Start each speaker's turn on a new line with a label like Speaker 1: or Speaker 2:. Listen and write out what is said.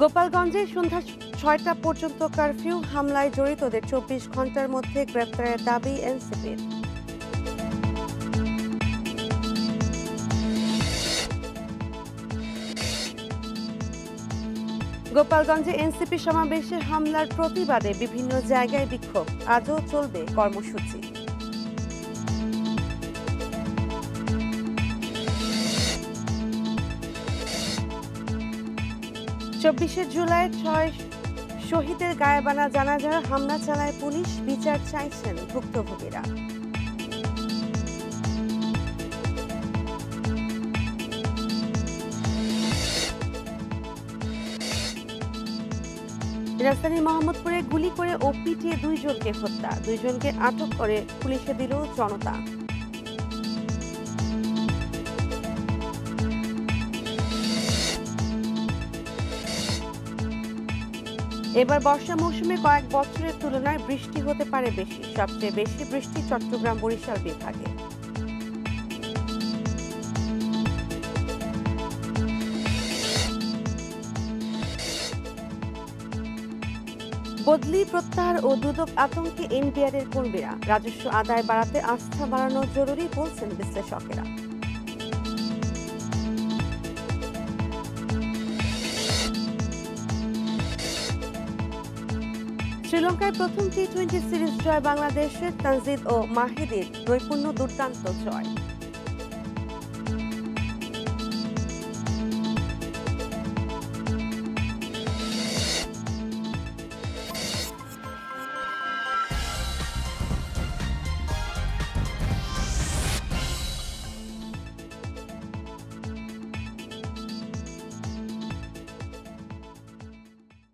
Speaker 1: গোপালগঞ্জে সন্ধ্যা ৬টা পর্যন্ত কারফিউ, হামলায় জড়িতদের ২৪ ঘন্টার মধ্যে গ্রেপ্তারের দাবি এনসিপির। গোপালগঞ্জে এনসিপি সমাবেশে হামলার প্রতিবাদে বিভিন্ন জায়গায় বিক্ষোভ, আজও চলবে কর্মসূচি। চব্বিশে জুলাই ৬ শহীদের গায়েবানা জানাজার হামলা চালায় পুলিশ, বিচার চাইছেন ভুক্তভোগীরা। রাজধানীর মোহাম্মদপুরে গুলি করে ও পিটিয়ে ২ জনকে হত্যা, ২ জনকে আটক করে পুলিশে দিল জনতা। এবার বর্ষা মৌসুমে কয়েক বছরের তুলনায় বৃষ্টি হতে পারে বেশি, সবচেয়ে বেশি বৃষ্টি চট্টগ্রাম বরিশাল বিভাগে। বদলি প্রত্যাহার ও দুদক আতঙ্কে এনবিআরের কর্মীরা, রাজস্ব আদায় বাড়াতে আস্থা বাড়ানো জরুরি বলছেন বিশ্লেষকেরা। শ্রীলঙ্কায় প্রথম টি-20 সিরিজ জয় বাংলাদেশের, তানজিদ ও মাহিদির নৈপুণ্য দুর্দান্ত জয়।